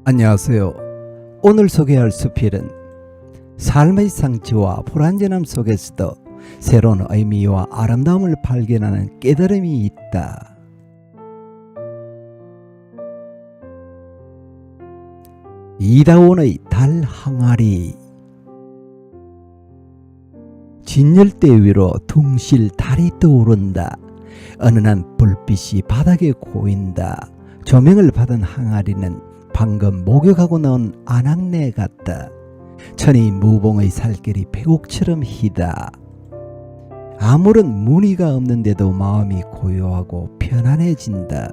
안녕하세요. 오늘 소개할 수필은 삶의 상처와 불완전함 속에서도 새로운 의미와 아름다움을 발견하는 깨달음이 있다. 이다원의 달 항아리. 진열대 위로 둥실 달이 떠오른다. 은은한 불빛이 바닥에 고인다. 조명을 받은 항아리는 방금 목욕하고 나온 아낙네 같다. 천이 무봉의 살결이 백옥처럼 희다. 아무런 무늬가 없는데도 마음이 고요하고 편안해진다.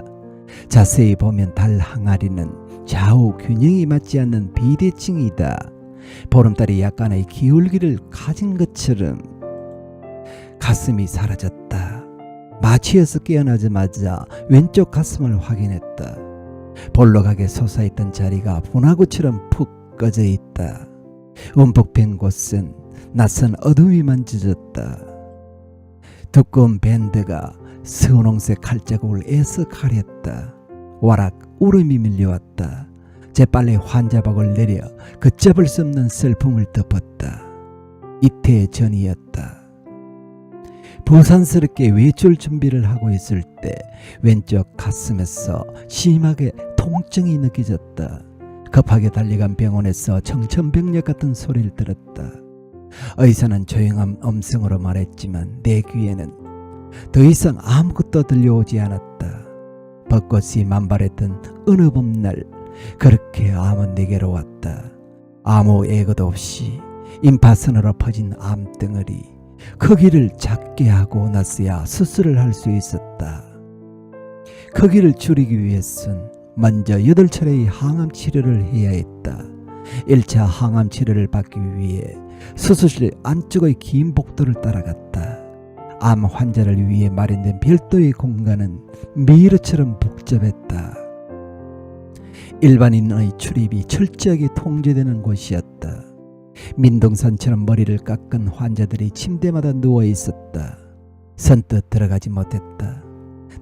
자세히 보면 달 항아리는 좌우 균형이 맞지 않는 비대칭이다. 보름달이 약간의 기울기를 가진 것처럼. 가슴이 사라졌다. 마취에서 깨어나자마자 왼쪽 가슴을 확인했다. 볼록하게 솟아있던 자리가 분화구처럼 푹 꺼져 있다. 움푹 팬 곳은 낯선 어둠이 만져졌다. 두꺼운 밴드가 선홍색 칼자국을 애써 가렸다. 와락 울음이 밀려왔다. 재빨리 환자박을 내려 걷잡을 수 없는 슬픔을 덮었다. 이태 전이었다. 부산스럽게 외출 준비를 하고 있을 때 왼쪽 가슴에서 심하게 통증이 느껴졌다. 급하게 달려간 병원에서 청천벽력 같은 소리를 들었다. 의사는 조용한 음성으로 말했지만 내 귀에는 더 이상 아무것도 들려오지 않았다. 벚꽃이 만발했던 어느 봄날 그렇게 암은 내게로 왔다. 아무 예고도 없이 임파선으로 퍼진 암덩어리. 크기를 작게 하고 나서야 수술을 할 수 있었다. 크기를 줄이기 위해선 먼저 8차례의 항암 치료를 해야 했다. 1차 항암 치료를 받기 위해 수술실 안쪽의 긴 복도를 따라갔다. 암 환자를 위해 마련된 별도의 공간은 미러처럼 복잡했다. 일반인의 출입이 철저하게 통제되는 곳이었다. 민둥산처럼 머리를 깎은 환자들이 침대마다 누워 있었다. 선뜻 들어가지 못했다.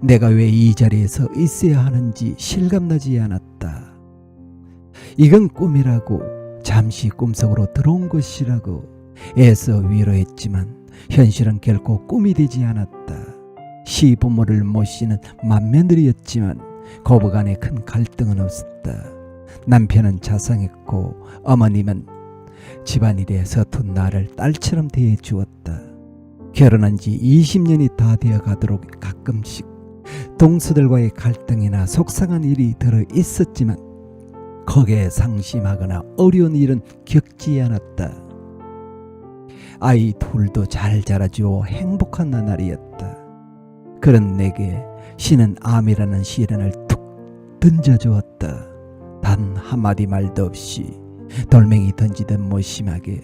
내가 왜 이 자리에서 있어야 하는지 실감나지 않았다. 이건 꿈이라고, 잠시 꿈속으로 들어온 것이라고 애써 위로했지만 현실은 결코 꿈이 되지 않았다. 시부모를 모시는 맏며느리였지만 고부간에 큰 갈등은 없었다. 남편은 자상했고 어머님은 집안일에 서툰 나를 딸처럼 대해주었다. 결혼한 지 20년이 다 되어 가도록 가끔씩 동서들과의 갈등이나 속상한 일이 들어 있었지만 거기에 상심하거나 어려운 일은 겪지 않았다. 아이 둘도 잘 자라주어 행복한 나날이었다. 그런 내게 신은 암이라는 시련을 툭 던져주었다. 단 한마디 말도 없이 돌멩이 던지듯 무심하게.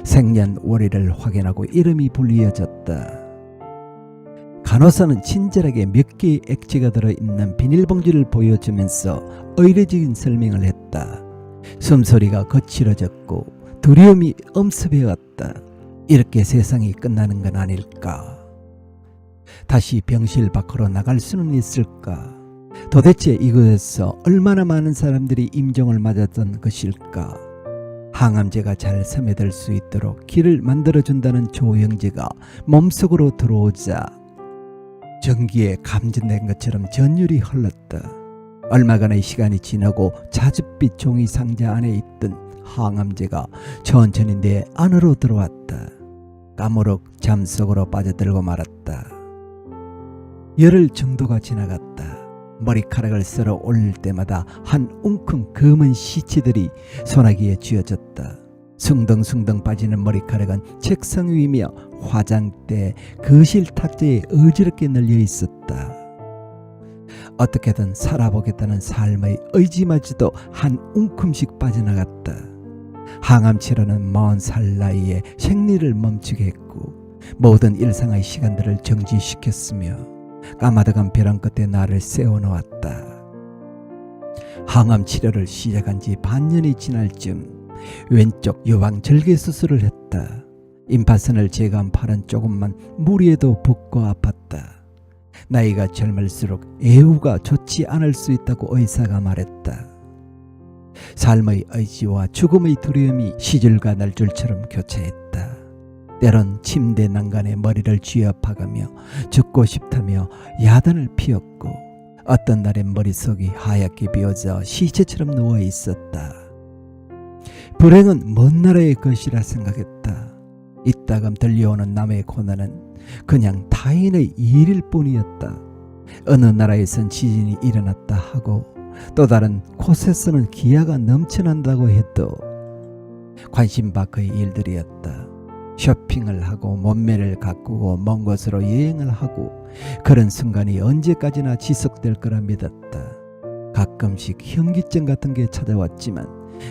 생년월일을 확인하고 이름이 불리어졌다. 간호사는 친절하게 몇 개의 액체가 들어있는 비닐봉지를 보여주면서 의례적인 설명을 했다. 숨소리가 거칠어졌고 두려움이 엄습해왔다. 이렇게 세상이 끝나는 건 아닐까? 다시 병실 밖으로 나갈 수는 있을까? 도대체 이곳에서 얼마나 많은 사람들이 임종을 맞았던 것일까? 항암제가 잘 스며들 수 있도록 길을 만들어준다는 조영제가 몸속으로 들어오자 전기에 감전된 것처럼 전율이 흘렀다. 얼마간의 시간이 지나고 자줏빛 종이 상자 안에 있던 항암제가 천천히 내 안으로 들어왔다. 까무룩 잠속으로 빠져들고 말았다. 열흘 정도가 지나갔다. 머리카락을 썰어 올릴 때마다 한 웅큼 검은 시체들이 소나기에 쥐어졌다. 숭덩숭덩 빠지는 머리카락은 책상 위며 화장대, 거실 탁자에 어지럽게 널려 있었다. 어떻게든 살아보겠다는 삶의 의지마저도 한 움큼씩 빠져나갔다. 항암치료는 40살 나이에 생리를 멈추게 했고 모든 일상의 시간들을 정지시켰으며 까마득한 벼랑 끝에 나를 세워놓았다. 항암 치료를 시작한 지 반년이 지날 즈음 왼쪽 유방 절개 수술을 했다. 임파선을 제거한 팔은 조금만 무리해도 붓고 아팠다. 나이가 젊을수록 애후가 좋지 않을 수 있다고 의사가 말했다. 삶의 의지와 죽음의 두려움이 시줄과 날줄처럼 교차했다. 때론 침대 난간에 머리를 쥐어박으며 죽고 싶다며 야단을 피웠고, 어떤 날엔 머릿속이 하얗게 비어져 시체처럼 누워 있었다. 불행은 먼 나라의 것이라 생각했다. 이따금 들려오는 남의 고난은 그냥 타인의 일일 뿐이었다. 어느 나라에선 지진이 일어났다 하고 또 다른 곳에서는 기아가 넘쳐난다고 해도 관심 밖의 일들이었다. 쇼핑을 하고 몸매를 가꾸고 먼 곳으로 여행을 하고 그런 순간이 언제까지나 지속될 거라 믿었다. 가끔씩 현기증 같은 게 찾아왔지만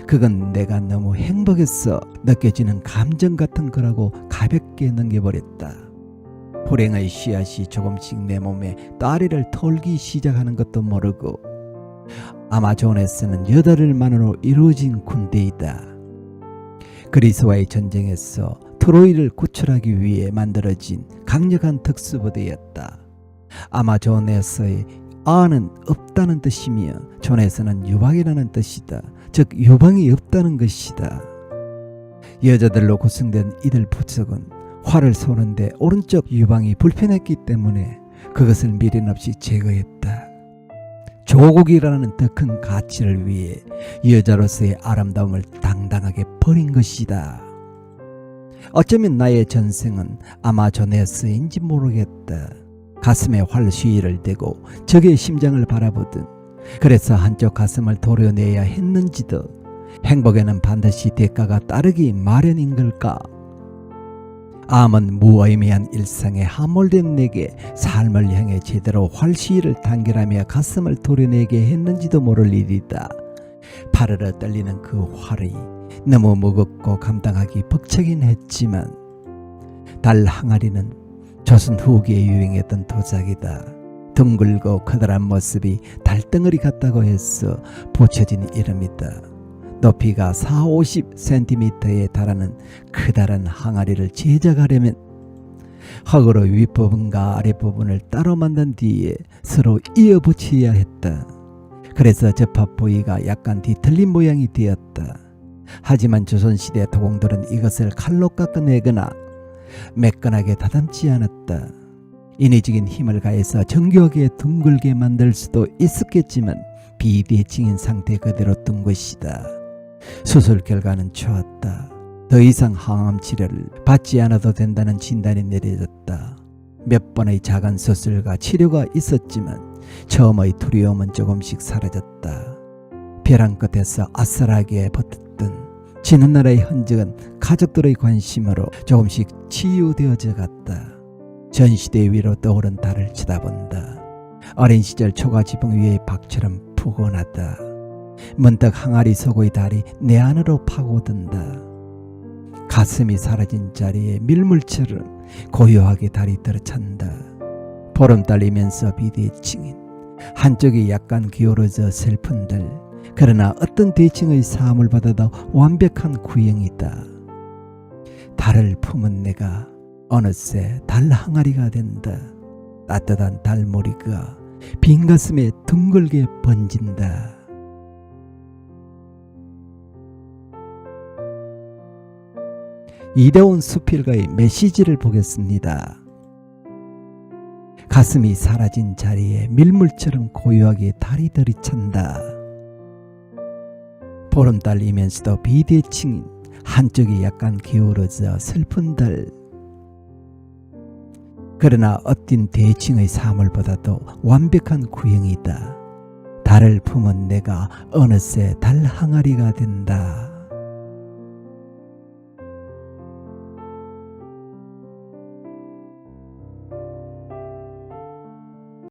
그건 내가 너무 행복해서 느껴지는 감정 같은 거라고 가볍게 넘겨버렸다. 불행의 씨앗이 조금씩 내 몸에 따리를 털기 시작하는 것도 모르고, 아마존에서는 8일 만으로 이루어진 군대이다. 그리스와의 전쟁에서 트로이를 구출하기 위해 만들어진 강력한 특수부대였다. 아마존에서의 아는 없다는 뜻이며 존에서는 유방이라는 뜻이다. 즉 유방이 없다는 것이다. 여자들로 구성된 이들 부족은 활을 쏘는데 오른쪽 유방이 불편했기 때문에 그것을 미련 없이 제거했다. 조국이라는 더 큰 가치를 위해 여자로서의 아름다움을 당당하게 버린 것이다. 어쩌면 나의 전생은 아마존에서인지 모르겠다. 가슴에 활시위를 대고 적의 심장을 바라보든, 그래서 한쪽 가슴을 도려내야 했는지도, 행복에는 반드시 대가가 따르기 마련인 걸까? 암은 무의미한 일상에 함몰된 내게 삶을 향해 제대로 활시위를 단결하며 가슴을 도려내게 했는지도 모를 일이다. 파르르 떨리는 그 활이 너무 무겁고 감당하기 벅차긴 했지만, 달 항아리는 조선 후기에 유행했던 도자기다. 둥글고 커다란 모습이 달덩어리 같다고 해서 붙여진 이름이다. 높이가 40-50cm에 달하는 커다란 항아리를 제작하려면 흙으로 윗부분과 아랫부분을 따로 만든 뒤에 서로 이어 붙여야 했다. 그래서 접합 부위가 약간 뒤틀린 모양이 되었다. 하지만 조선시대 도공들은 이것을 칼로 깎아내거나 매끈하게 다듬지 않았다. 인위적인 힘을 가해서 정교하게 둥글게 만들 수도 있었겠지만 비대칭인 상태 그대로 둔 것이다. 수술 결과는 좋았다. 더 이상 항암 치료를 받지 않아도 된다는 진단이 내려졌다. 몇 번의 작은 수술과 치료가 있었지만 처음의 두려움은 조금씩 사라졌다. 벼랑 끝에서 아슬하게 버텼던 지는 날의 흔적은 가족들의 관심으로 조금씩 치유되어져 갔다. 전시대 위로 떠오른 달을 쳐다본다. 어린 시절 초가지붕 위의 박처럼 푸근하다. 문득 항아리 속의 달이 내 안으로 파고든다. 가슴이 사라진 자리에 밀물처럼 고요하게 달이 들어찬다. 보름달이면서 비대칭인, 한쪽이 약간 기울어져 슬픈들, 그러나 어떤 대칭의 사함을 받아도 완벽한 구형이다. 달을 품은 내가 어느새 달 항아리가 된다. 따뜻한 달머리가 빈 가슴에 둥글게 번진다. 이대원 수필가의 메시지를 보겠습니다. 가슴이 사라진 자리에 밀물처럼 고요하게 달이 들이찬다. 보름달이면서도 비대칭인, 한쪽이 약간 기울어져 슬픈 달, 그러나 어떤 대칭의 사물보다도 완벽한 구형이다. 달을 품은 내가 어느새 달 항아리가 된다.